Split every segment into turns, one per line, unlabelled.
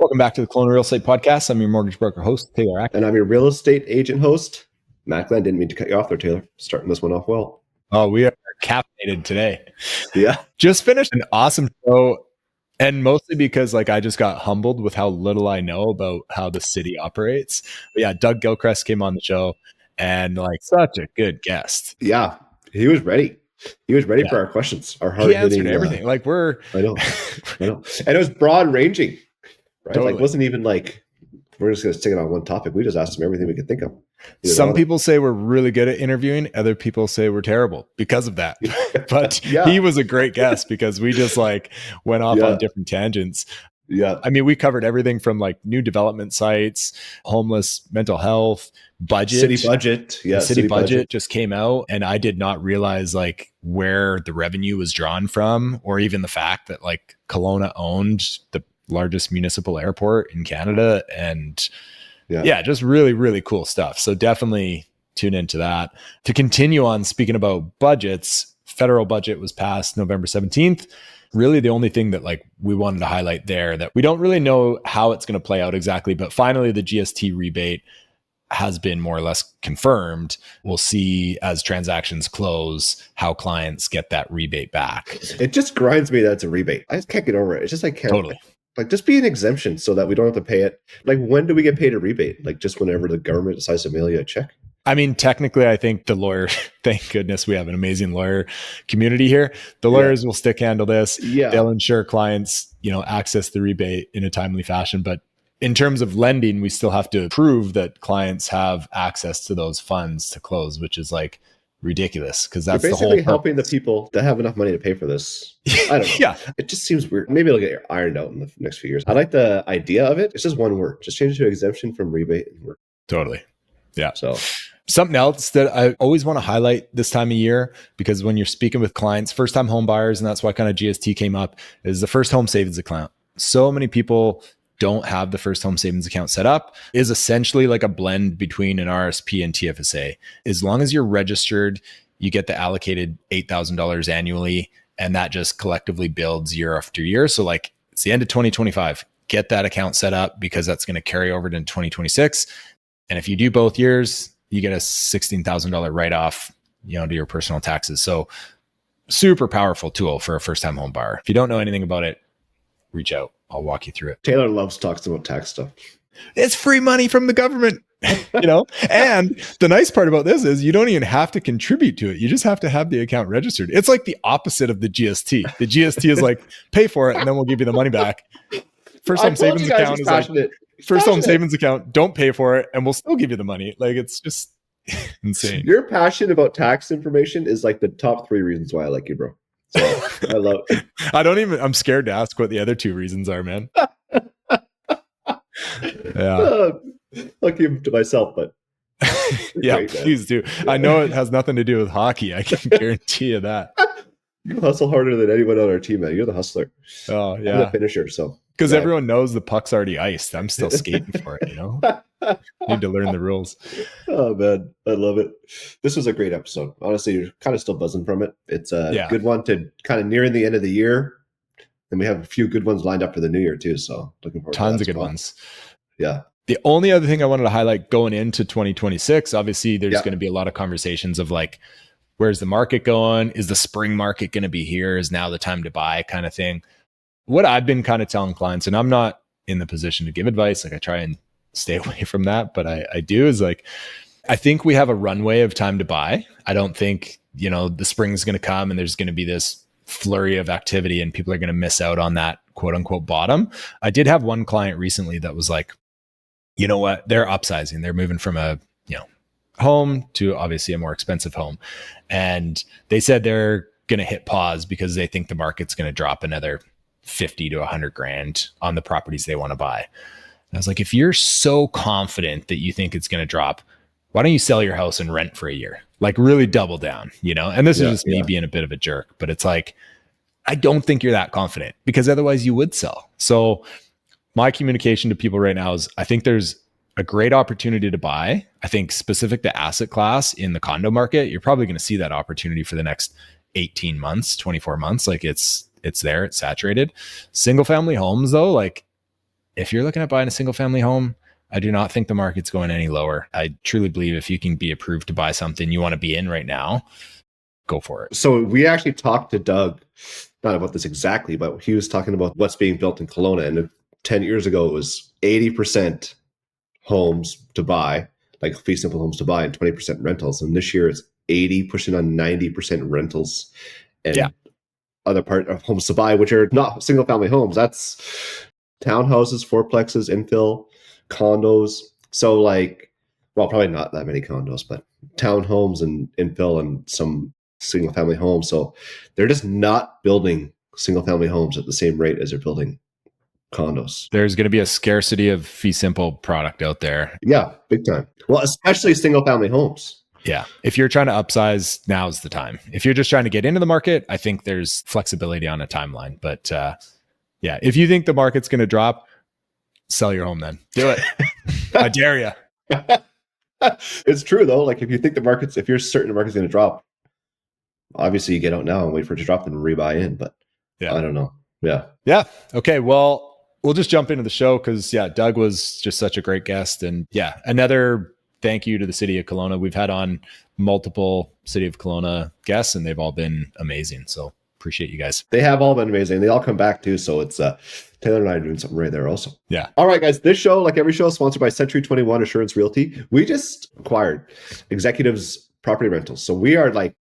Welcome back to the Kelowna Real Estate Podcast. I'm your mortgage broker host, Taylor Ack.
And I'm your real estate agent host, Matt Glenn. Didn't mean to cut you off there, Taylor. Starting this one off well.
Oh, we are caffeinated today.
Yeah.
Just finished an awesome show. And mostly because I just got humbled with how little I know about how the city operates. But yeah, Doug Gilchrist came on the show and such a good guest.
Yeah. He was ready. He was ready for our questions. Our hard hitting.
He answered everything.
I know. And it was broad ranging, right?
Totally.
It wasn't even we're just going to stick it on one topic. We just asked him everything we could think of.
Some people say we're really good at interviewing. Other people say we're terrible because of that. But he was a great guest because we just went off on different tangents.
Yeah.
I mean, we covered everything from new development sites, homeless, mental health, budget.
City budget. Yeah.
City budget just came out. And I did not realize where the revenue was drawn from, or even the fact that Kelowna owned the largest municipal airport in Canada. And just really, really cool stuff. So definitely tune into that. To continue on speaking about budgets, federal budget was passed November 17th. Really the only thing that we wanted to highlight there, that we don't really know how it's going to play out exactly, but finally the GST rebate has been more or less confirmed. We'll see as transactions close how clients get that rebate back.
It just grinds me that it's a rebate. I just can't get over it. It's just can't.
Totally.
Just be an exemption so that we don't have to pay it. When do we get paid a rebate? Just whenever the government decides to mail you a check?
I mean, technically, I think the lawyer, thank goodness we have an amazing lawyer community here. The lawyers will stick handle this.
Yeah.
They'll ensure clients, access the rebate in a timely fashion. But in terms of lending, we still have to prove that clients have access to those funds to close, which is ridiculous because that's
You're basically
the whole
helping the people that have enough money to pay for this. I don't know.
Yeah.
It just seems weird. Maybe it'll get ironed out in the next few years. I like the idea of it. It's just one word. Just change it to exemption from rebate and work.
Totally. Yeah.
So
something else that I always want to highlight this time of year, because when you're speaking with clients, first time home buyers, and that's why kind of GST came up, is the first home savings account. So many people don't have the first home savings account set up. Is essentially a blend between an RSP and TFSA. As long as you're registered, you get the allocated $8,000 annually, and that just collectively builds year after year. So it's the end of 2025, get that account set up because that's going to carry over to 2026. And if you do both years, you get a $16,000 write-off, to your personal taxes. So super powerful tool for a first-time home buyer. If you don't know anything about it, reach out. I'll walk you through it.
Taylor loves talking about tax stuff.
It's free money from the government, And the nice part about this is you don't even have to contribute to it. You just have to have the account registered. It's the opposite of the GST. The GST is pay for it and then we'll give you the money back. First home savings account is first home savings account, don't pay for it and we'll still give you the money. It's just insane.
Your passion about tax information is the top 3 reasons why I like you, bro. So I love it.
I'm scared to ask what the other 2 reasons are, man. Yeah.
I'll keep them to myself, but
yeah, great, please do. I know it has nothing to do with hockey. I can guarantee you that.
You hustle harder than anyone on our team, man. You're the hustler.
Oh, yeah.
I'm the finisher, so.
Because everyone knows the puck's already iced. I'm still skating for it, Need to learn the rules.
Oh, man. I love it. This was a great episode. Honestly, you're kind of still buzzing from it. It's a good one to kind of nearing the end of the year. And we have a few good ones lined up for the new year, too. So looking forward to
tons of good ones.
Yeah.
The only other thing I wanted to highlight going into 2026, obviously, there's going to be a lot of conversations of where's the market going? Is the spring market going to be here? Is now the time to buy kind of thing? What I've been kind of telling clients, and I'm not in the position to give advice, I try and stay away from that, but I do, is I think we have a runway of time to buy. I don't think, the spring is going to come and there's going to be this flurry of activity and people are going to miss out on that quote unquote bottom. I did have one client recently that was you know what? They're upsizing. They're moving from a, home to obviously a more expensive home. And they said they're going to hit pause because they think the market's going to drop another 50 to 100 grand on the properties they want to buy. And I was if you're so confident that you think it's going to drop, why don't you sell your house and rent for a year? Really double down, And this is just me being a bit of a jerk, but it's I don't think you're that confident because otherwise you would sell. So my communication to people right now is I think there's a great opportunity to buy. I think specific to asset class in the condo market, you're probably going to see that opportunity for the next 18 months, 24 months. It's there, it's saturated. Single family homes though, if you're looking at buying a single family home, I do not think the market's going any lower. I truly believe if you can be approved to buy something you want to be in right now, go for it.
So we actually talked to Doug, not about this exactly, but he was talking about what's being built in Kelowna. And 10 years ago, it was 80% homes to buy, like fee simple homes to buy, and 20% rentals. And this year it's 80, pushing on 90% rentals. And other part of homes to buy, which are not single family homes. That's townhouses, fourplexes, infill, condos. So like, well, probably not that many condos, but townhomes and infill and some single family homes. So they're just not building single family homes at the same rate as they're building condos.
There's going to be a scarcity of fee simple product out there.
Yeah, big time. Well, especially single family homes.
Yeah. If you're trying to upsize, now's the time. If you're just trying to get into the market, I think there's flexibility on a timeline. But yeah, if you think the market's going to drop, sell your home then. Do it. I dare you.
It's true though. Like if you think if you're certain the market's going to drop, obviously you get out now and wait for it to drop and rebuy in. But I don't know. Yeah.
Yeah. Okay. Well, we'll just jump into the show because Doug was just such a great guest. And another thank you to the City of Kelowna. We've had on multiple City of Kelowna guests and they've all been amazing. So appreciate you guys.
They have all been amazing. They all come back too. So it's Taylor and I are doing something right there also.
Yeah.
All right, guys. This show, like every show, is sponsored by Century 21 Assurance Realty. We just acquired Executives Property Rentals. So we are like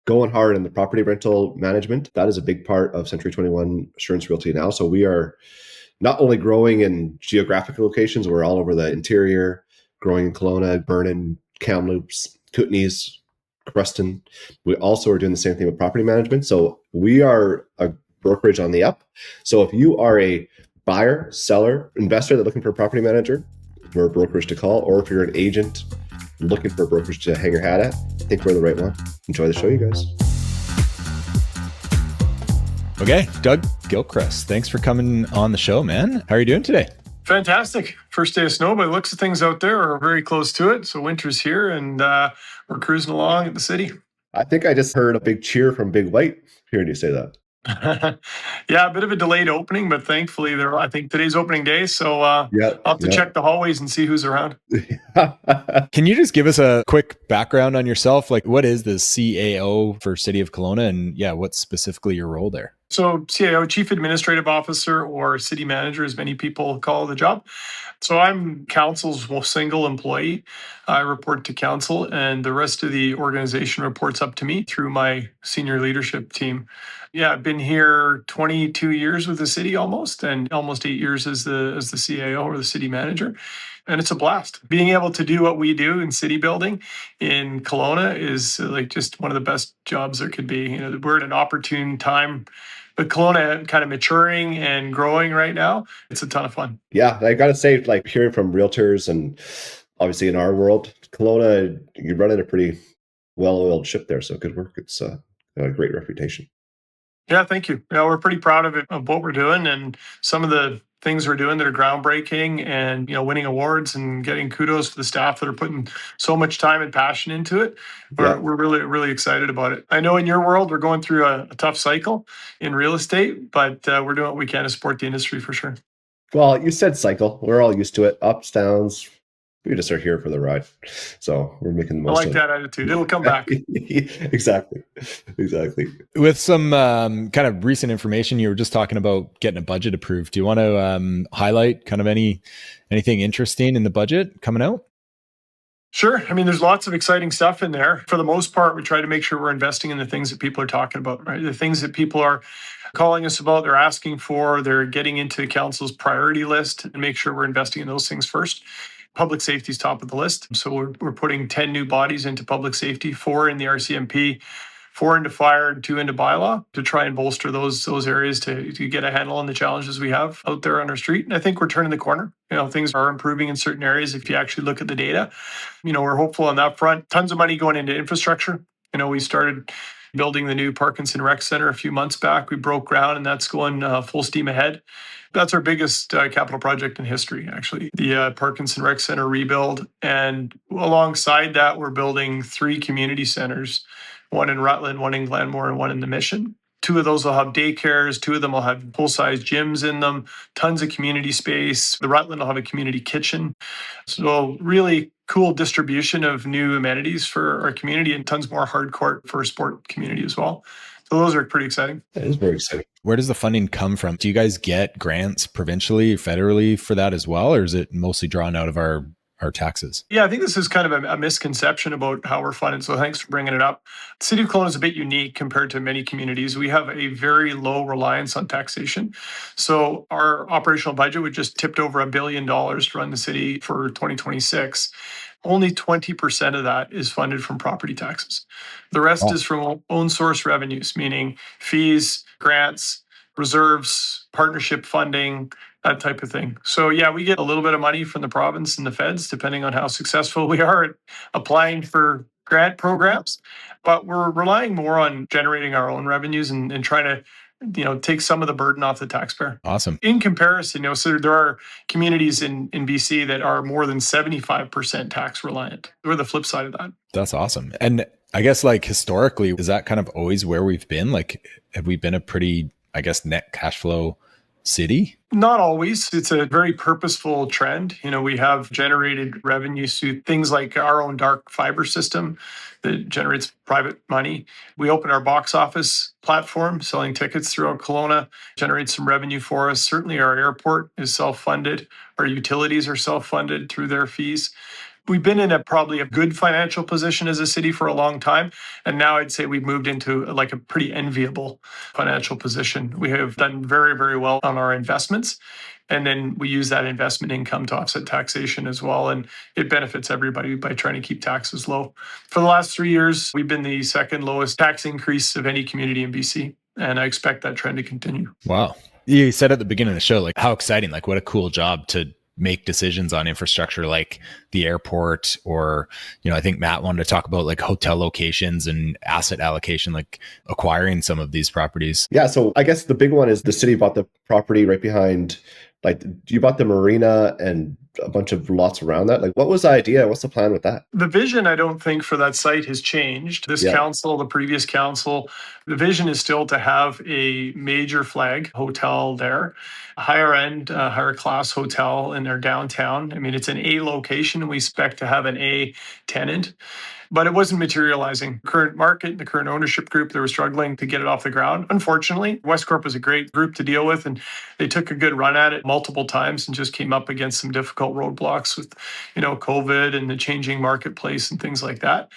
going hard in the property rental management. That is a big part of Century 21 Assurance Realty now. So we are not only growing in geographic locations, we're all over the interior, growing in Kelowna, Vernon, Kamloops, Kootenays, Creston. We also are doing the same thing with property management. So we are a brokerage on the up. So if you are a buyer, seller, investor that's looking for a property manager, we're a brokerage to call. Or if you're an agent looking for a brokerage to hang your hat at, I think we're the right one. Enjoy the show, you guys.
Okay, Doug Gilchrist, thanks for coming on the show, man. How are you doing today?
Fantastic. First day of snow, but it looks of things out there are very close to it. So winter's here and we're cruising along at the city.
I think I just heard a big cheer from Big White hearing you say that.
Yeah, a bit of a delayed opening, but thankfully I think today's opening day. So I'll have to check the hallways and see who's around.
Can you just give us a quick background on yourself? Like what is the CAO for City of Kelowna and what's specifically your role there?
So CAO, Chief Administrative Officer, or City Manager, as many people call the job. So I'm council's single employee. I report to council and the rest of the organization reports up to me through my senior leadership team. Yeah, I've been here 22 years with the city almost, and almost 8 years as the CAO or the city manager. And it's a blast. Being able to do what we do in city building in Kelowna is like just one of the best jobs there could be. We're at an opportune time, but Kelowna kind of maturing and growing right now. It's a ton of fun.
Yeah, I got to say, like hearing from realtors and obviously in our world, Kelowna, you're running a pretty well-oiled ship there. So good work. It's a great reputation.
Yeah, thank you. We're pretty proud of it, of what we're doing and some of the things we're doing that are groundbreaking and, winning awards and getting kudos for the staff that are putting so much time and passion into it. We're really, really excited about it. I know in your world, we're going through a tough cycle in real estate, but we're doing what we can to support the industry for sure. Well,
you said cycle. We're all used to it. Ups, downs. We just are here for the ride. So we're making the most of it.
I like that attitude. It'll come back.
Exactly.
With some kind of recent information, you were just talking about getting a budget approved. Do you want to highlight kind of anything interesting in the budget coming out?
Sure. I mean, there's lots of exciting stuff in there. For the most part, we try to make sure we're investing in the things that people are talking about, right? The things that people are calling us about, they're asking for, they're getting into council's priority list, and make sure we're investing in those things first. Public safety is top of the list. So we're putting 10 new bodies into public safety, 4 in the RCMP, 4 into fire, and 2 into bylaw to try and bolster those areas to get a handle on the challenges we have out there on our street. And I think we're turning the corner. Things are improving in certain areas if you actually look at the data. We're hopeful on that front. Tons of money going into infrastructure. We started building the new Parkinson Rec Center a few months back. We broke ground and that's going full steam ahead. That's our biggest capital project in history, actually, the Parkinson Rec Center rebuild. And alongside that, we're building 3 community centers, one in Rutland, one in Glenmore, and one in the Mission. 2 of those will have daycares. 2 of them will have full-size gyms in them, tons of community space. The Rutland will have a community kitchen. So really cool distribution of new amenities for our community, and tons more hard court for sport community as well. So those are pretty exciting.
That is very exciting.
Where does the funding come from? Do you guys get grants provincially, federally for that as well? Or is it mostly drawn out of our taxes?
Yeah, I think this is kind of a misconception about how we're funded. So thanks for bringing it up. The City of Kelowna is a bit unique compared to many communities. We have a very low reliance on taxation. So our operational budget, we just tipped over $1 billion to run the city for 2026. Only 20% of that is funded from property taxes. The rest is from own source revenues, meaning fees, grants, reserves, partnership funding, that type of thing. So yeah, we get a little bit of money from the province and the feds, depending on how successful we are at applying for grant programs. But we're relying more on generating our own revenues and trying to take some of the burden off the taxpayer.
Awesome.
In comparison, so there are communities in BC that are more than 75% tax reliant. We're the flip side of that.
That's awesome. And I guess like historically, is that kind of always where we've been? Like, have we been a pretty, I guess, net cash flow city?
Not always. It's a very purposeful trend. We have generated revenues through things like our own dark fiber system that generates private money. We opened our box office platform, selling tickets throughout Kelowna, generates some revenue for us. Certainly our airport is self-funded. Our utilities are self-funded through their fees. We've been in probably a good financial position as a city for a long time. And now I'd say we've moved into like a pretty enviable financial position. We have done very, very well on our investments. And then we use that investment income to offset taxation as well. And it benefits everybody by trying to keep taxes low. For the last 3 years, we've been the second lowest tax increase of any community in BC. And I expect that trend to continue.
Wow. You said at the beginning of the show, like how exciting, like what a cool job to make decisions on infrastructure like the airport, or, I think Matt wanted to talk about like hotel locations and asset allocation, like acquiring some of these properties.
Yeah. So I guess the big one is the city bought the property right behind, like you bought the Marina and a bunch of lots around that. Like, what was the idea? What's the plan with that?
The vision, I don't think, for that site has changed. This council, the previous council, the vision is still to have a major flag hotel there, a higher end, higher class hotel in their downtown. I mean, it's an A location, and we expect to have an A tenant. But it wasn't materializing. Current market, the current ownership group, they were struggling to get it off the ground. Unfortunately, Westcorp was a great group to deal with, and they took a good run at it multiple times and just came up against some difficult roadblocks with, COVID and the changing marketplace and things like that.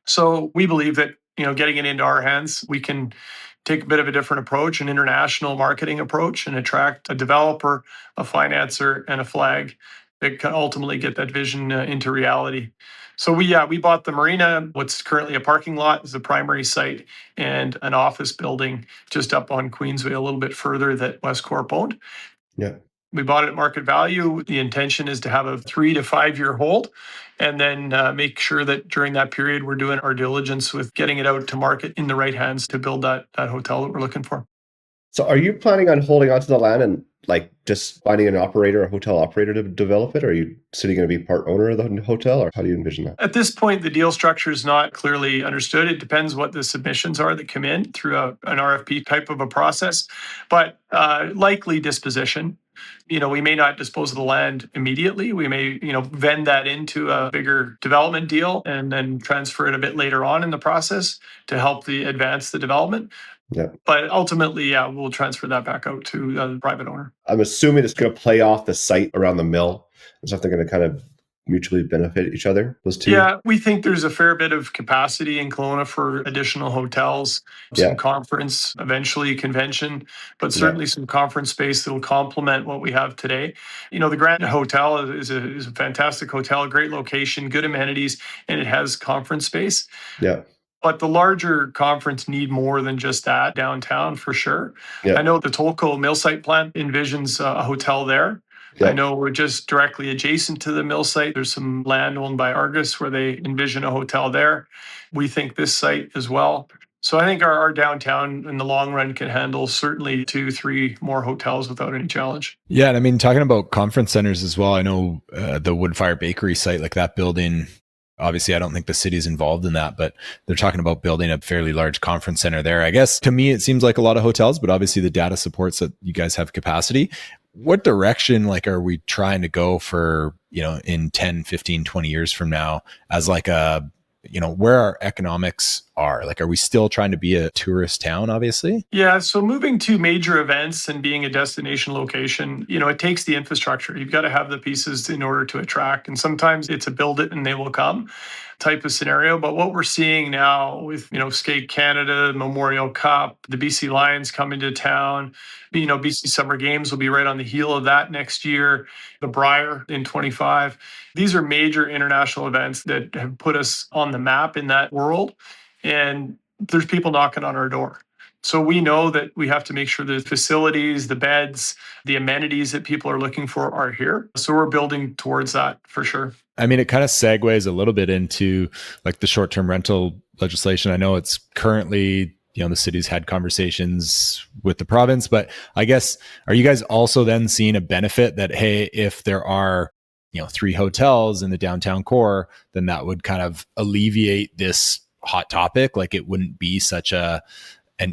So we believe that, getting it into our hands, we can take a bit of a different approach, an international marketing approach, and attract a developer, a financer, and a flag that can ultimately get that vision into reality. So we bought the Marina. What's currently a parking lot is the primary site, and an office building just up on Queensway a little bit further that Westcorp owned.
Yeah.
We bought it at market value. The intention is to have a 3 to 5 year hold, and then make sure that during that period we're doing our diligence with getting it out to market in the right hands to build that hotel that we're looking for.
So are you planning on holding onto the land and like just finding an operator, a hotel operator to develop it? Or are you city going to be part owner of the hotel, or how do you envision that?
At this point, the deal structure is not clearly understood. It depends what the submissions are that come in through an RFP type of a process, but likely disposition. We may not dispose of the land immediately. We may, vend that into a bigger development deal and then transfer it a bit later on in the process to help advance the development.
Yeah.
But ultimately, we'll transfer that back out to the private owner.
I'm assuming it's going to play off the site around the mill. And stuff they're going to kind of mutually benefit each other, those two?
Yeah, we think there's a fair bit of capacity in Kelowna for additional hotels, some conference, eventually convention, but certainly some conference space that will complement what we have today. The Grand Hotel is a fantastic hotel, great location, good amenities, and it has conference space.
Yeah.
But the larger conference need more than just that downtown, for sure.
Yeah.
I know the Tolko mill site plant envisions a hotel there. Yeah. I know we're just directly adjacent to the mill site. There's some land owned by Argus where they envision a hotel there. We think this site as well. So I think our downtown in the long run can handle certainly 2-3 more hotels without any challenge.
Yeah. And I mean, talking about conference centers as well, I know the Woodfire Bakery site, like that building, Obviously, I don't think the city's involved in that, but they're talking about building a fairly large conference center there. I guess to me, it seems like a lot of hotels, but obviously the data supports that you guys have capacity. What direction, like, are we trying to go for, in 10, 15, 20 years from now as like a, where our economics are? Like, are we still trying to be a tourist town, obviously?
Yeah. So moving to major events and being a destination location, it takes the infrastructure. You've got to have the pieces in order to attract. And sometimes it's a build it and they will come type of scenario. But what we're seeing now with, Skate Canada, Memorial Cup, the BC Lions coming to town, BC Summer Games will be right on the heel of that next year, the Briar in 25. These are major international events that have put us on the map in that world. And there's people knocking on our door. So we know that we have to make sure the facilities, the beds, the amenities that people are looking for are here. So we're building towards that for sure.
I mean, it kind of segues a little bit into like the short-term rental legislation. I know it's currently, the city's had conversations with the province, but I guess, are you guys also then seeing a benefit that, hey, if there are, 3 hotels in the downtown core, then that would kind of alleviate this hot topic? Like, it wouldn't be such an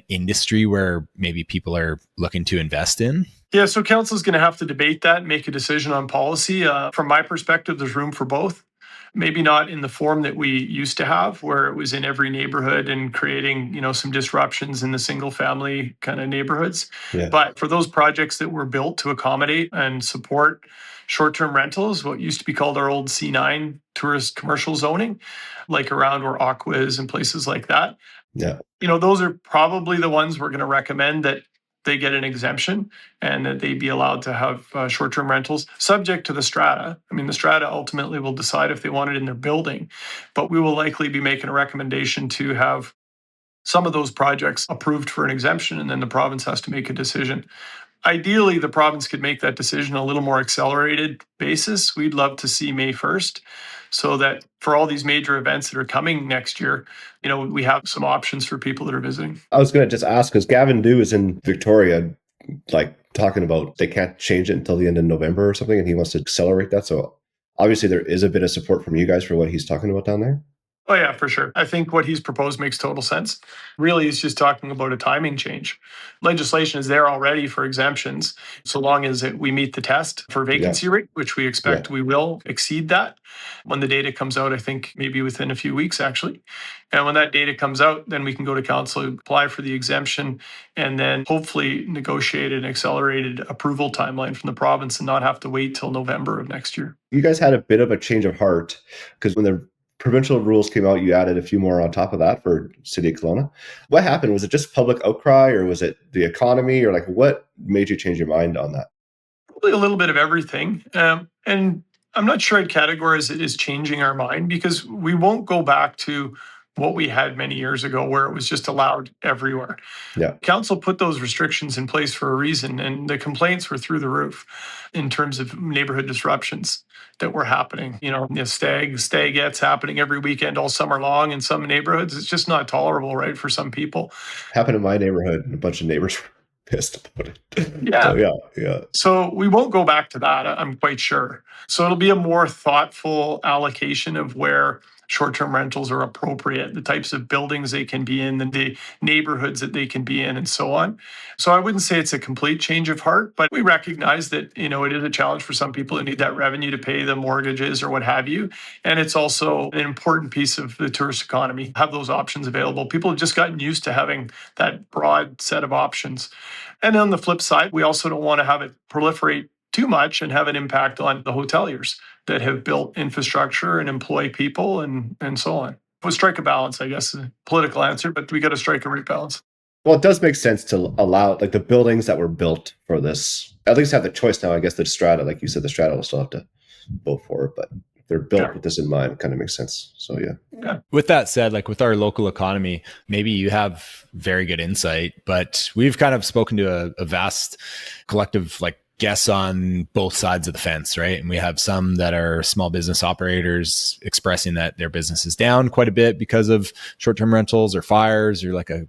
industry where maybe people are looking to invest in?
Yeah, so council's going to have to debate that and make a decision on policy. From my perspective, there's room for both. Maybe not in the form that we used to have, where it was in every neighborhood and creating, some disruptions in the single family kind of neighborhoods. Yeah. But for those projects that were built to accommodate and support short-term rentals, what used to be called our old C9 tourist commercial zoning, like around where Aqua is and places like that. Yeah. Those are probably the ones we're going to recommend that they get an exemption and that they be allowed to have short-term rentals subject to the strata. I mean, the strata ultimately will decide if they want it in their building, but we will likely be making a recommendation to have some of those projects approved for an exemption, and then the province has to make a decision. Ideally, the province could make that decision a little more accelerated basis. We'd love to see May 1st, so that for all these major events that are coming next year, we have some options for people that are visiting.
I was going to just ask, because Gavin Dew is in Victoria, like talking about they can't change it until the end of November or something, and he wants to accelerate that. So obviously there is a bit of support from you guys for what he's talking about down there.
Oh, yeah, for sure. I think what he's proposed makes total sense. Really, he's just talking about a timing change. Legislation is there already for exemptions, so long as we meet the test for vacancy rate, which we expect we will exceed that when the data comes out, I think maybe within a few weeks, actually. And when that data comes out, then we can go to council, apply for the exemption, and then hopefully negotiate an accelerated approval timeline from the province and not have to wait till November of next year.
You guys had a bit of a change of heart, because when the provincial rules came out, you added a few more on top of that for City of Kelowna. What happened? Was it just public outcry, or was it the economy, or like what made you change your mind on that?
Probably a little bit of everything. And I'm not sure I'd categorize it as changing our mind, because we won't go back to what we had many years ago where it was just allowed everywhere. Yeah. Council put those restrictions in place for a reason, and the complaints were through the roof in terms of neighborhood disruptions that were happening. Stagettes happening every weekend all summer long in some neighborhoods. It's just not tolerable, right, for some people.
Happened in my neighborhood, and a bunch of neighbors were pissed about it.
Yeah. So we won't go back to that, I'm quite sure. So it'll be a more thoughtful allocation of where short-term rentals are appropriate, the types of buildings they can be in, the neighborhoods that they can be in, and so on. So I wouldn't say it's a complete change of heart, but we recognize that, it is a challenge for some people who need that revenue to pay the mortgages or what have you. And it's also an important piece of the tourist economy, have those options available. People have just gotten used to having that broad set of options. And on the flip side, we also don't want to have it proliferate too much and have an impact on the hoteliers that have built infrastructure and employ people and so on. We'll strike a balance, I guess, is a political answer, but we got to strike a right balance.
Well, it does make sense to allow, like, the buildings that were built for this, at least have the choice now. I guess the strata, like you said, the strata will still have to vote for it, but if they're built with this in mind, it kind of makes sense. So, yeah.
With that said, like with our local economy, maybe you have very good insight, but we've kind of spoken to a vast collective, like, guests on both sides of the fence, right? And we have some that are small business operators expressing that their business is down quite a bit because of short-term rentals or fires or like a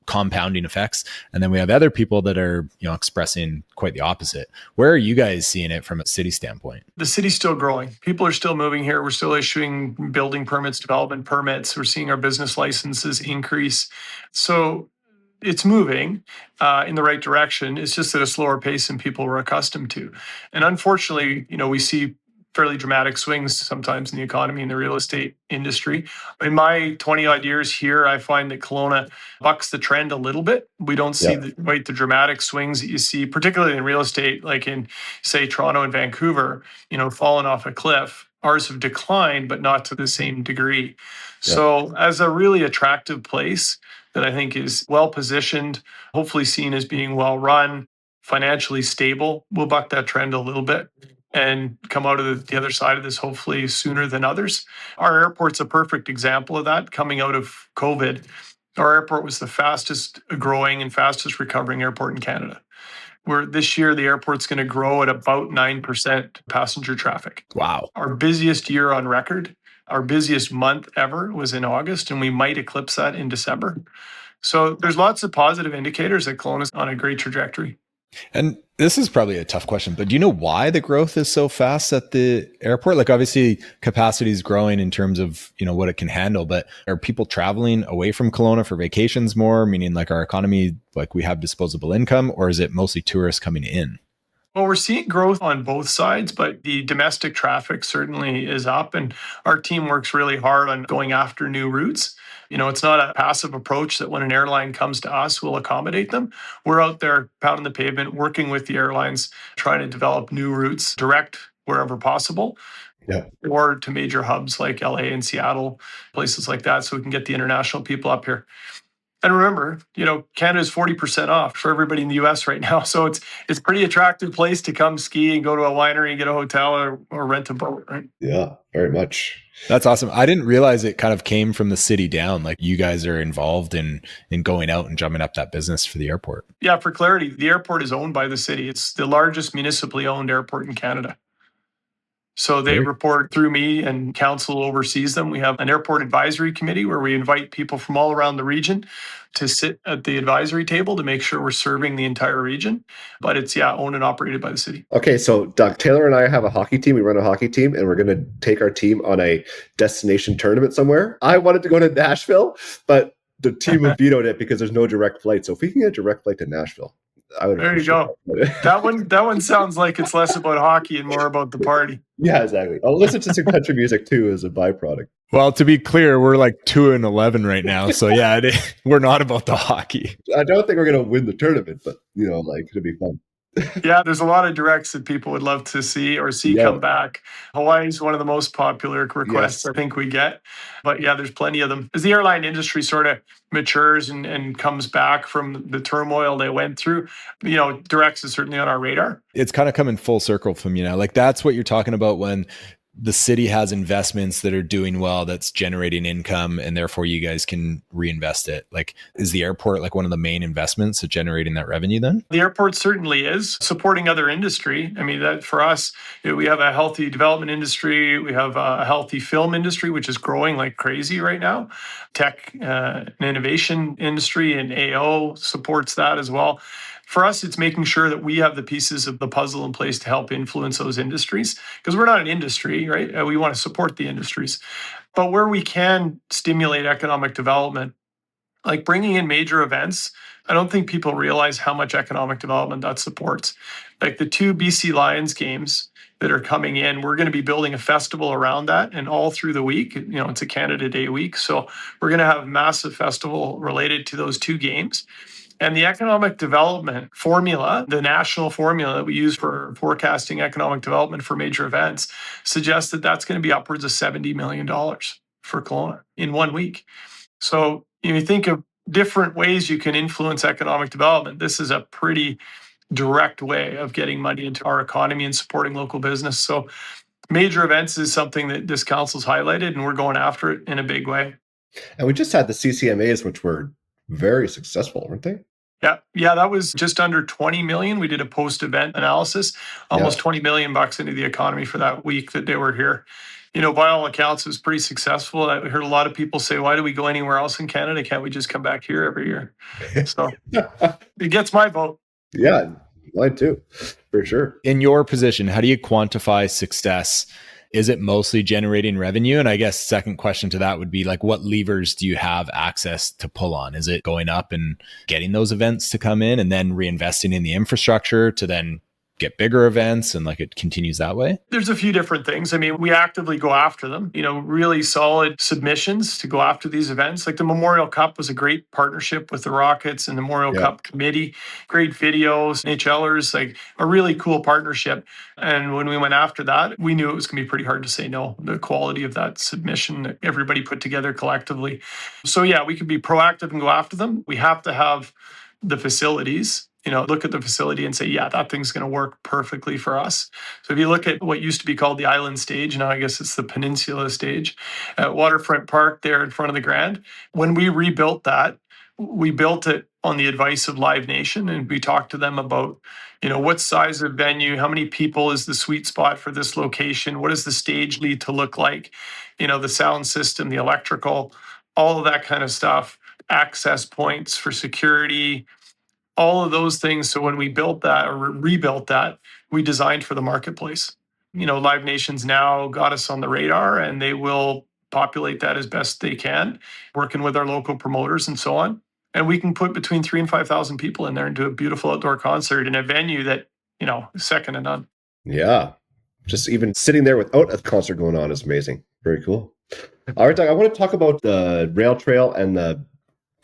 compounding effects. And then we have other people that are, expressing quite the opposite. Where are you guys seeing it from a city standpoint?
The city's still growing. People are still moving here. We're still issuing building permits, development permits. We're seeing our business licenses increase. So it's moving in the right direction. It's just at a slower pace than people were accustomed to. And unfortunately, we see fairly dramatic swings sometimes in the economy and the real estate industry. In my 20 odd years here, I find that Kelowna bucks the trend a little bit. We don't see the dramatic swings that you see, particularly in real estate, like in, say, Toronto and Vancouver, falling off a cliff. Ours have declined, but not to the same degree. So as a really attractive place that I think is well positioned, hopefully seen as being well run, financially stable, we'll buck that trend a little bit and come out of the other side of this hopefully sooner than others. Our airport's a perfect example of that. Coming out of COVID, our airport was the fastest growing and fastest recovering airport in Canada. Where this year, the airport's going to grow at about 9% passenger traffic.
Wow.
Our busiest year on record, our busiest month ever was in August, and we might eclipse that in December. So there's lots of positive indicators that Kelowna's on a great trajectory.
And this is probably a tough question, but do you know why the growth is so fast at the airport? Like obviously capacity is growing in terms of, what it can handle, but are people traveling away from Kelowna for vacations more, meaning like our economy, like we have disposable income, or is it mostly tourists coming in?
Well, we're seeing growth on both sides, but the domestic traffic certainly is up, and our team works really hard on going after new routes. It's not a passive approach that when an airline comes to us, we'll accommodate them. We're out there pounding the pavement, working with the airlines, trying to develop new routes direct wherever possible. Or to major hubs like LA and Seattle, places like that, so we can get the international people up here. And remember, Canada's 40% off for everybody in the US right now. So it's a pretty attractive place to come ski and go to a winery and get a hotel or rent a boat, right?
Yeah, very much.
That's awesome. I didn't realize it kind of came from the city down. Like you guys are involved in going out and drumming up that business for the airport.
Yeah, for clarity, the airport is owned by the city. It's the largest municipally owned airport in Canada. So they report through me, and council oversees them. We have an airport advisory committee where we invite people from all around the region to sit at the advisory table to make sure we're serving the entire region. But it's, owned and operated by the city.
Okay, so Doug, Taylor and I have a hockey team. We run a hockey team, and we're going to take our team on a destination tournament somewhere. I wanted to go to Nashville, but the team vetoed it because there's no direct flight. So if we can get a direct flight to Nashville,
there you go. That one sounds like it's less about hockey and more about the party.
Yeah, exactly. I'll listen to some country music too as a byproduct.
Well, to be clear, we're like 2-11 right now. So we're not about the hockey.
I don't think we're going to win the tournament, but it'll be fun.
Yeah, there's a lot of directs that people would love to see come back. Hawaii is one of the most popular requests I think we get. But there's plenty of them. As the airline industry sort of matures and comes back from the turmoil they went through, directs is certainly on our radar.
It's kind of coming full circle from, like that's what you're talking about when the city has investments that are doing well, that's generating income, and therefore you guys can reinvest it. Like, is the airport like one of the main investments of generating that revenue then?
The airport certainly is supporting other industry. I mean, that for us, we have a healthy development industry. We have a healthy film industry, which is growing like crazy right now. Tech and innovation industry and AO supports that as well. For us, it's making sure that we have the pieces of the puzzle in place to help influence those industries, because we're not an industry, right? We want to support the industries. But where we can stimulate economic development, like bringing in major events, I don't think people realize how much economic development that supports. Like the 2 BC Lions games that are coming in, we're going to be building a festival around that, and all through the week, it's a Canada Day week. So we're going to have a massive festival related to those 2 games. And the economic development formula, the national formula that we use for forecasting economic development for major events, suggests that that's going to be upwards of $70 million for Kelowna in 1 week. So you think of different ways you can influence economic development. This is a pretty direct way of getting money into our economy and supporting local business. So major events is something that this council's highlighted, and we're going after it in a big way.
And we just had the CCMAs, which were very successful, weren't they?
Yeah, that was just under 20 million. We did a post-event analysis, almost 20 million bucks into the economy for that week that they were here. By all accounts, it was pretty successful. I heard a lot of people say, why do we go anywhere else in Canada? Can't we just come back here every year? So it gets my vote.
Yeah, mine too, for sure.
In your position, how do you quantify success? Is it mostly generating revenue? And I guess second question to that would be like, what levers do you have access to pull on? Is it going up and getting those events to come in and then reinvesting in the infrastructure to then get bigger events and like it continues that way?
There's a few different things. I mean, we actively go after them, really solid submissions to go after these events. Like the Memorial Cup was a great partnership with the Rockets and the Memorial Cup committee, great videos, NHLers, like a really cool partnership. And when we went after that, we knew it was going to be pretty hard to say no. The quality of that submission that everybody put together collectively. So yeah, we could be proactive and go after them. We have to have the facilities, look at the facility and say, yeah, that thing's going to work perfectly for us. So if you look at what used to be called the Island Stage, now I guess it's the Peninsula Stage at Waterfront Park there in front of the Grand, when we rebuilt that, we built it on the advice of Live Nation, and we talked to them about, what size of venue, how many people is the sweet spot for this location, what does the stage need to look like, the sound system, the electrical, all of that kind of stuff, access points for security, all of those things. So when we built that or rebuilt that, we designed for the marketplace. Live Nation's now got us on the radar, and they will populate that as best they can, working with our local promoters and so on. And we can put between 3,000 and 5,000 people in there and do a beautiful outdoor concert in a venue that, is second to none.
Yeah. Just even sitting there without a concert going on is amazing. Very cool. All right, Doug, I want to talk about the rail trail and the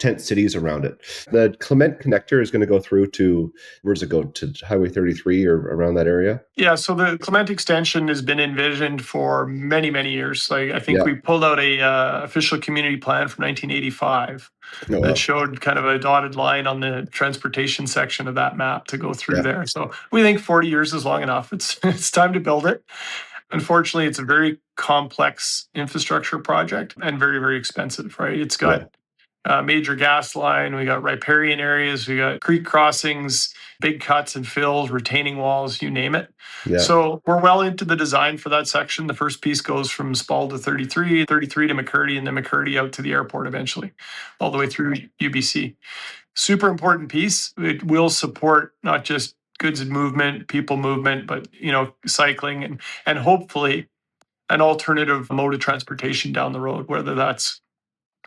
tent cities around it. The Clement connector is going to go through to, where does it go? To Highway 33 or around that area?
Yeah, so the Clement Extension has been envisioned for many, many years. Like I think we pulled out a official community plan from 1985 that showed kind of a dotted line on the transportation section of that map to go through there. So we think 40 years is long enough. It's time to build it. Unfortunately, it's a very complex infrastructure project and very, very expensive, right? It's got major gas line, we got riparian areas, we got creek crossings, big cuts and fills, retaining walls, you name it. So we're well into the design for that section. The first piece goes from Spall to 33, 33 to McCurdy, and then McCurdy out to the airport eventually, all the way through UBC. Super important piece. It will support not just goods movement, people movement, but cycling and hopefully an alternative mode of transportation down the road, whether that's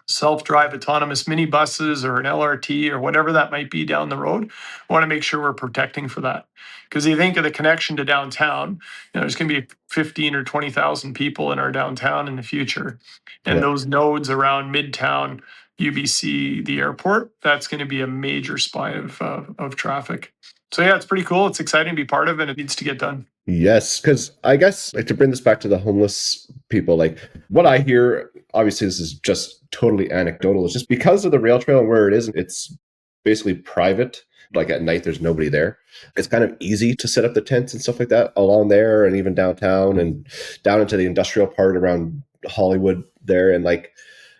self-drive autonomous minibuses or an LRT or whatever that might be down the road. I want to make sure we're protecting for that. Because you think of the connection to downtown, there's going to be 15 or 20,000 people in our downtown in the future. And those nodes around Midtown, UBC, the airport, that's going to be a major spine of traffic. So yeah, it's pretty cool. It's exciting to be part of, and it needs to get done.
Yes, because I guess to bring this back to the homeless people, like what I hear, obviously this is just totally anecdotal, it's just because of the rail trail and where it is, it's basically private. Like at night, there's nobody there. It's kind of easy to set up the tents and stuff like that along there and even downtown and down into the industrial part around Hollywood there. And like,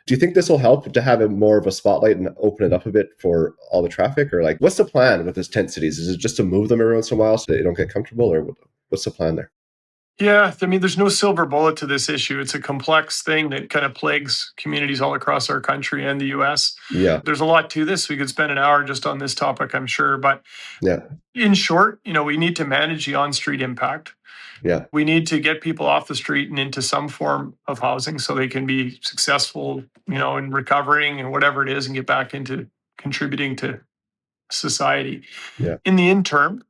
do you think this will help to have more of a spotlight and open it up a bit for all the traffic? Or like, what's the plan with this tent cities? Is it just to move them every once in a while so they don't get comfortable, or what's the plan there?
Yeah, I mean, there's no silver bullet to this issue. It's a complex thing that kind of plagues communities all across our country and the US.
Yeah.
There's a lot to this. We could spend an hour just on this topic, I'm sure. But in short, we need to manage the on-street impact.
Yeah.
We need to get people off the street and into some form of housing so they can be successful, in recovering and whatever it is and get back into contributing to society.
Yeah.
In the interim,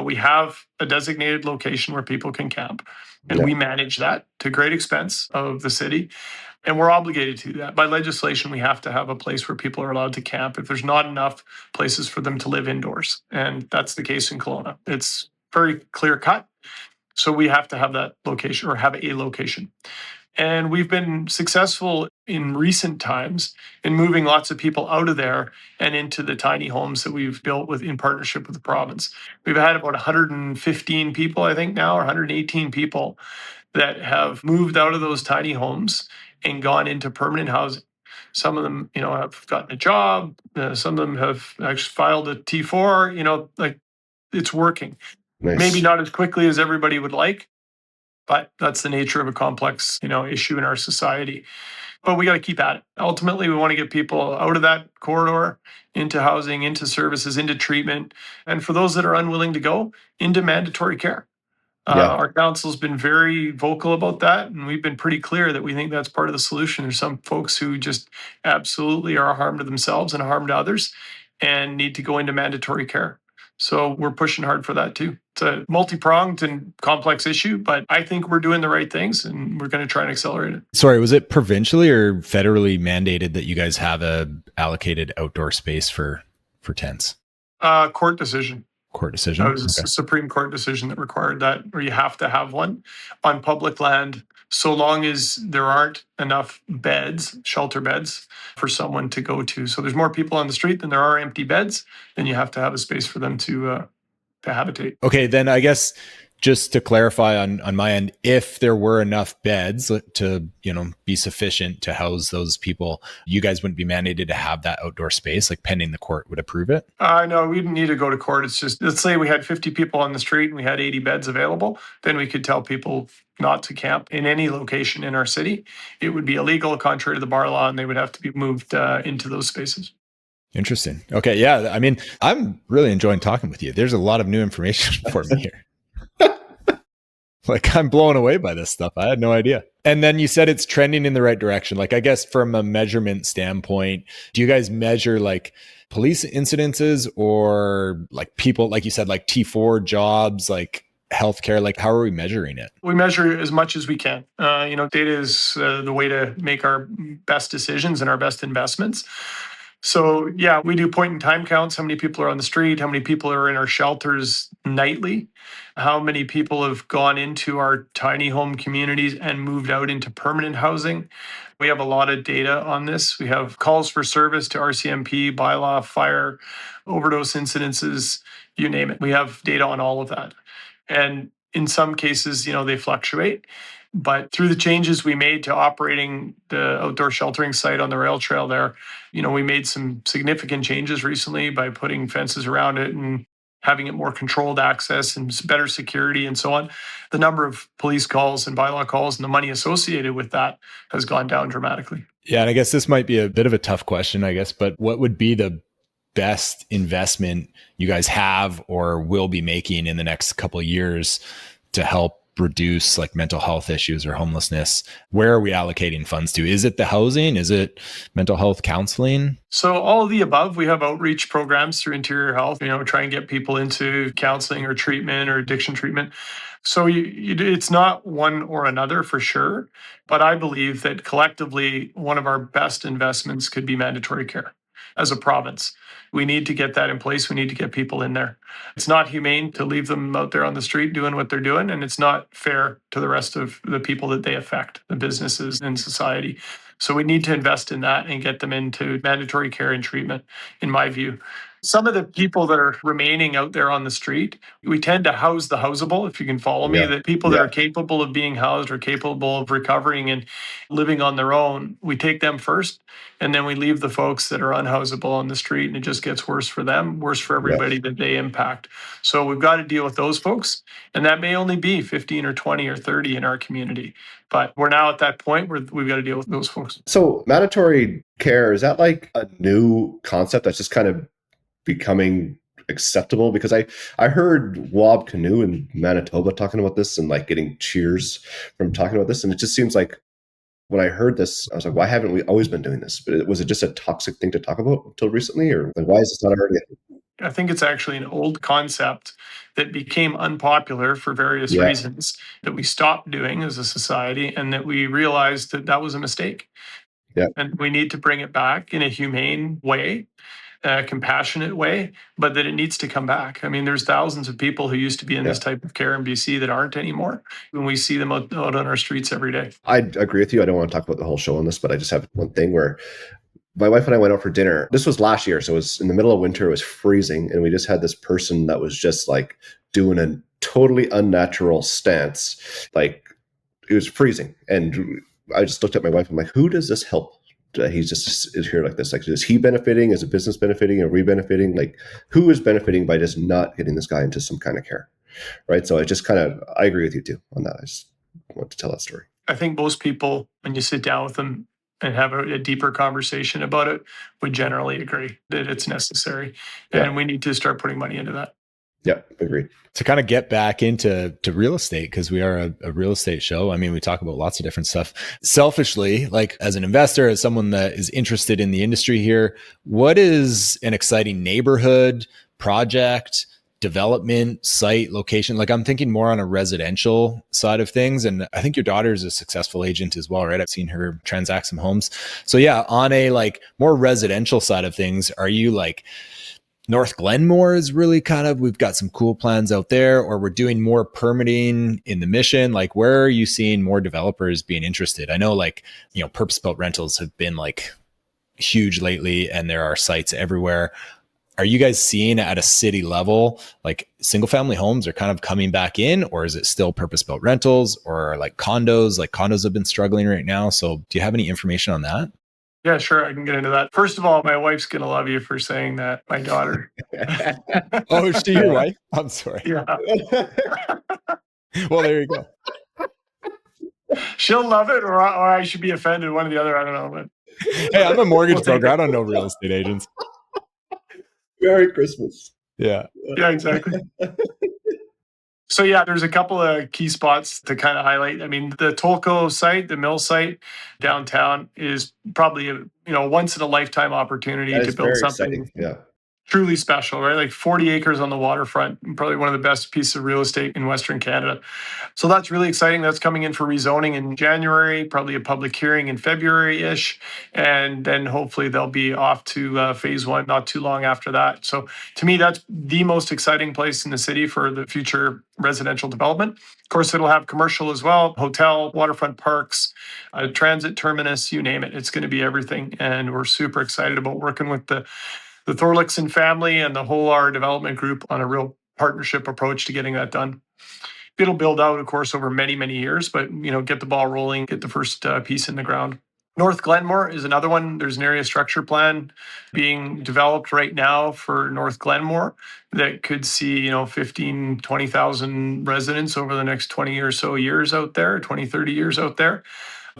we have a designated location where people can camp, and we manage that to great expense of the city. And we're obligated to do that. By legislation, we have to have a place where people are allowed to camp if there's not enough places for them to live indoors. And that's the case in Kelowna. It's very clear cut. So we have to have that location or have a location. And we've been successful in recent times in moving lots of people out of there and into the tiny homes that we've built in partnership with the province. We've had about 115 people, I think now, or 118 people that have moved out of those tiny homes and gone into permanent housing. Some of them, have gotten a job. Some of them have actually filed a T4. Like, it's working.
Nice.
Maybe not as quickly as everybody would like, but that's the nature of a complex, issue in our society. But we got to keep at it. Ultimately, we want to get people out of that corridor, into housing, into services, into treatment. And for those that are unwilling to go, into mandatory care. Our council's been very vocal about that, and we've been pretty clear that we think that's part of the solution. There's some folks who just absolutely are a harm to themselves and a harm to others and need to go into mandatory care. So we're pushing hard for that too. It's a multi-pronged and complex issue, but I think we're doing the right things and we're going to try and accelerate it.
Sorry, was it provincially or federally mandated that you guys have a allocated outdoor space for tents?
Court decision.
Court decision?
It was a Supreme Court decision that required that, or you have to have one on public land, so long as there aren't enough beds, shelter beds, for someone to go to. So there's more people on the street than there are empty beds, then you have to have a space for them to habitate.
Okay, then I guess just to clarify on my end, if there were enough beds to, be sufficient to house those people, you guys wouldn't be mandated to have that outdoor space, like pending the court would approve it?
No, we didn't need to go to court. It's just, let's say we had 50 people on the street and we had 80 beds available, then we could tell people not to camp in any location in our city. It would be illegal, contrary to the bar law, and they would have to be moved into those spaces.
Interesting. Okay. Yeah. I mean, I'm really enjoying talking with you. There's a lot of new information for me here. Like, I'm blown away by this stuff. I had no idea. And then you said it's trending in the right direction. Like, I guess from a measurement standpoint, do you guys measure like police incidences or like people, like you said, like T4 jobs, like healthcare? Like, how are we measuring it?
We measure as much as we can. Data is the way to make our best decisions and our best investments. So yeah, we do point in time counts. How many people are on the street? How many people are in our shelters nightly? How many people have gone into our tiny home communities and moved out into permanent housing? We have a lot of data on this. We have calls for service to RCMP, bylaw, fire, overdose incidences, you name it. We have data on all of that. And in some cases, they fluctuate. But through the changes we made to operating the outdoor sheltering site on the rail trail there, we made some significant changes recently by putting fences around it and having it more controlled access and better security and so on. The number of police calls and bylaw calls and the money associated with that has gone down dramatically.
Yeah, and I guess this might be a bit of a tough question, but what would be the best investment you guys have or will be making in the next couple of years to help reduce like mental health issues or homelessness? Where are we allocating funds to? Is it the housing? Is it mental health counseling?
So all of the above. We have outreach programs through Interior Health, try and get people into counseling or treatment or addiction treatment. So it's not one or another for sure, but I believe that collectively, one of our best investments could be mandatory care as a province. We need to get that in place. We need to get people in there. It's not humane to leave them out there on the street doing what they're doing, and it's not fair to the rest of the people that they affect, the businesses and society. So we need to invest in that and get them into mandatory care and treatment, in my view. Some of the people that are remaining out there on the street, we tend to house the houseable, if you can follow me, that people that are capable of being housed or capable of recovering and living on their own, we take them first, and then we leave the folks that are unhousable on the street, and it just gets worse for them, worse for everybody that they impact. So we've got to deal with those folks, and that may only be 15 or 20 or 30 in our community. But we're now at that point where we've got to deal with those folks.
So mandatory care, is that like a new concept that's just kind of becoming acceptable? Because I heard Wob Canoe in Manitoba talking about this and like getting cheers from talking about this. And it just seems like when I heard this, I was like, why haven't we always been doing this? But was it just a toxic thing to talk about until recently? Or like, why is this not already?
I think it's actually an old concept that became unpopular for various reasons that we stopped doing as a society, and that we realized that that was a mistake.
Yeah.
And we need to bring it back in a humane way, a compassionate way, but that it needs to come back. I mean, there's thousands of people who used to be in this type of care in BC that aren't anymore, and we see them out on our streets every day.
I agree with you. I don't want to talk about the whole show on this, but I just have one thing where my wife and I went out for dinner. This was last year, so it was in the middle of winter. It was freezing, and we just had this person that was just like doing a totally unnatural stance. Like, it was freezing, and I just looked at my wife. I'm like, who does this help? he's just is here like this? Like, is he benefiting? Is a business benefiting? Are we benefiting? Like, who is benefiting by just not getting this guy into some kind of care? Right. So I agree with you too on that. I just want to tell that story.
I think most people, when you sit down with them and have a deeper conversation about it, would generally agree that it's necessary. And we need to start putting money into that.
Yeah, agreed.
To kind of get back into real estate, because we are a real estate show. I mean, we talk about lots of different stuff. Selfishly, like as an investor, as someone that is interested in the industry here, what is an exciting neighborhood, project, development, site, location? Like I'm thinking more on a residential side of things. And I think your daughter is a successful agent as well, right? I've seen her transact some homes. So yeah, on a like more residential side of things, are you like North Glenmore is really kind of, we've got some cool plans out there, or we're doing more permitting in the Mission? Like, where are you seeing more developers being interested? I know like, purpose-built rentals have been like huge lately and there are sites everywhere. Are you guys seeing at a city level, like single family homes are kind of coming back in, or is it still purpose-built rentals or like condos? Like condos have been struggling right now. So do you have any information on that?
Yeah, sure. I can get into that. First of all, my wife's going to love you for saying that. My daughter.
Oh, is she your wife? I'm sorry.
Yeah.
Well, there you go.
She'll love it, or I should be offended. One or the other. I don't know. But
hey, I'm a mortgage broker. I don't know real estate agents.
Merry Christmas.
Yeah.
Yeah, exactly. So yeah, there's a couple of key spots to kind of highlight. I mean, the Tolko site, the mill site downtown, is probably a once in a lifetime opportunity to build something truly special, right? Like 40 acres on the waterfront, probably one of the best pieces of real estate in Western Canada. So that's really exciting. That's coming in for rezoning in January, probably a public hearing in February-ish. And then hopefully they'll be off to phase one not too long after that. So to me, that's the most exciting place in the city for the future residential development. Of course, it'll have commercial as well, hotel, waterfront parks, transit terminus, you name it. It's going to be everything. And we're super excited about working with the Thorlickson family and the whole R development group on a real partnership approach to getting that done. It'll build out, of course, over many, many years, but get the ball rolling, get the first piece in the ground. North Glenmore is another one. There's an area structure plan being developed right now for North Glenmore that could see 15, 20,000 residents over the next 20 or so years out there, 20, 30 years out there.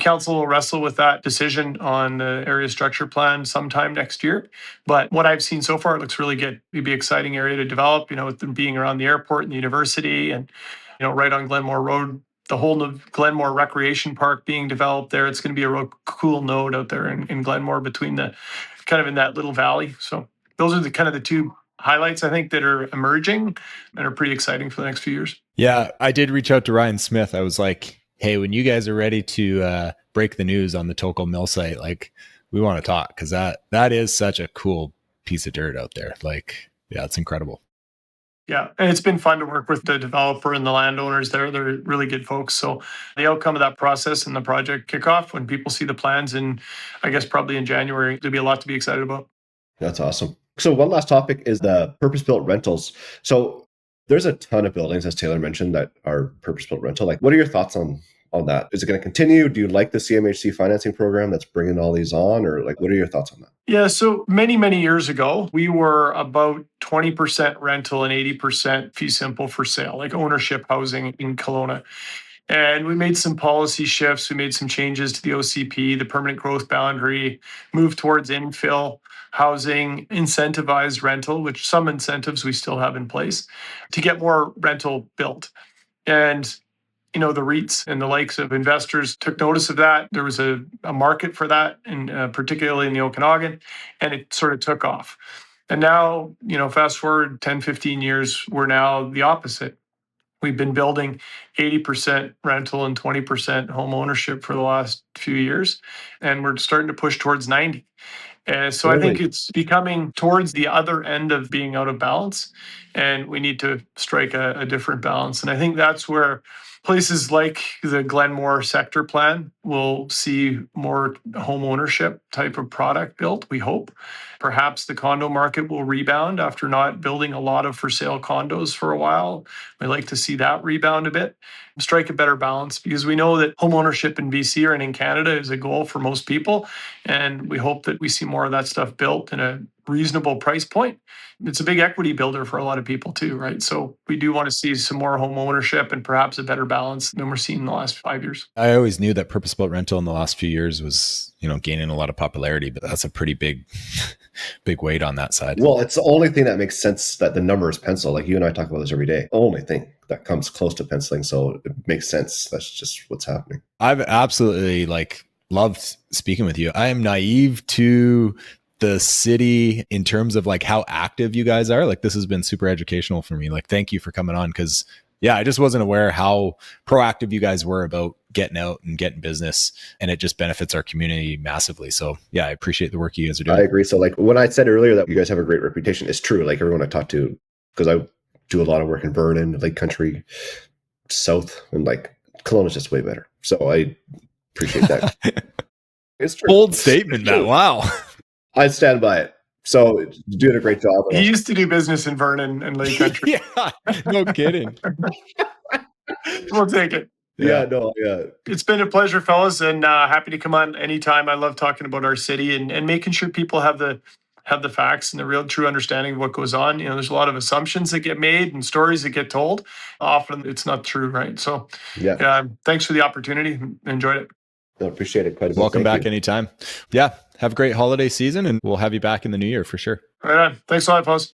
Council will wrestle with that decision on the area structure plan sometime next year. But what I've seen so far, it looks really good. It'd be an exciting area to develop, with them being around the airport and the university and, right on Glenmore Road, the whole of Glenmore Recreation Park being developed there. It's going to be a real cool node out there in Glenmore between the kind of in that little valley. So those are the kind of the two highlights, I think, that are emerging and are pretty exciting for the next few years.
Yeah, I did reach out to Ryan Smith. I was like, hey, when you guys are ready to break the news on the Tolko mill site, like we want to talk, because that is such a cool piece of dirt out there. Like, yeah, it's incredible.
Yeah, and it's been fun to work with the developer and the landowners there. They're really good folks. So the outcome of that process and the project kickoff, when people see the plans in, I guess, probably in January, there'll be a lot to be excited about.
That's awesome. So one last topic is the purpose-built rentals. So there's a ton of buildings, as Taylor mentioned, that are purpose-built rental. Like, what are your thoughts on that? Is it going to continue? Do you like the CMHC financing program that's bringing all these on? Or like, what are your thoughts on that?
Yeah, so many, many years ago, we were about 20% rental and 80% fee simple for sale, like ownership housing in Kelowna. And we made some policy shifts. We made some changes to the OCP, the permanent growth boundary, moved towards infill housing, incentivized rental, which some incentives we still have in place to get more rental built. And the REITs and the likes of investors took notice of that. There was a market for that, and particularly in the Okanagan, and it sort of took off. And now, fast forward 10, 15 years, we're now the opposite. We've been building 80% rental and 20% home ownership for the last few years, and we're starting to push towards 90. So really? I think it's becoming towards the other end of being out of balance, and we need to strike a different balance. And I think that's where Places like the Glenmore sector plan will see more home ownership type of product built, we hope. Perhaps the condo market will rebound after not building a lot of for sale condos for a while. We like to see that rebound a bit, strike a better balance, because we know that home ownership in BC and in Canada is a goal for most people. And we hope that we see more of that stuff built in a reasonable price point. It's a big equity builder for a lot of people too, right? So we do want to see some more home ownership and perhaps a better balance than we're seeing in the last 5 years.
I always knew that purpose-built rental in the last few years was, gaining a lot of popularity, but that's a pretty big weight on that side.
Well, it's the only thing that makes sense that the number is penciled. Like you and I talk about this every day. Only thing that comes close to penciling. So it makes sense. That's just what's happening.
I've absolutely loved speaking with you. I am naive to the city in terms of how active you guys are. This has been super educational for me. Thank you for coming on, because I just wasn't aware how proactive you guys were about getting out and getting business, and it just benefits our community massively. So I appreciate the work you guys are doing.
I agree. So when I said earlier that you guys have a great reputation, it's true. Everyone I talk to, because I do a lot of work in Vernon, Lake Country, South, and Kelowna's just way better. So I appreciate that. It's true.
Bold statement, Matt. Wow.
I stand by it. So you're doing a great job.
He used to do business in Vernon and Lake Country.
Yeah, no kidding.
We'll take it.
Yeah.
It's been a pleasure, fellas, and happy to come on anytime. I love talking about our city and making sure people have the facts and the real true understanding of what goes on. There's a lot of assumptions that get made and stories that get told. Often it's not true, right? So thanks for the opportunity. Enjoyed it.
I appreciate it quite a bit.
Welcome back anytime. Yeah. Have a great holiday season, and we'll have you back in the new year for sure.
Right on. Thanks a lot, folks.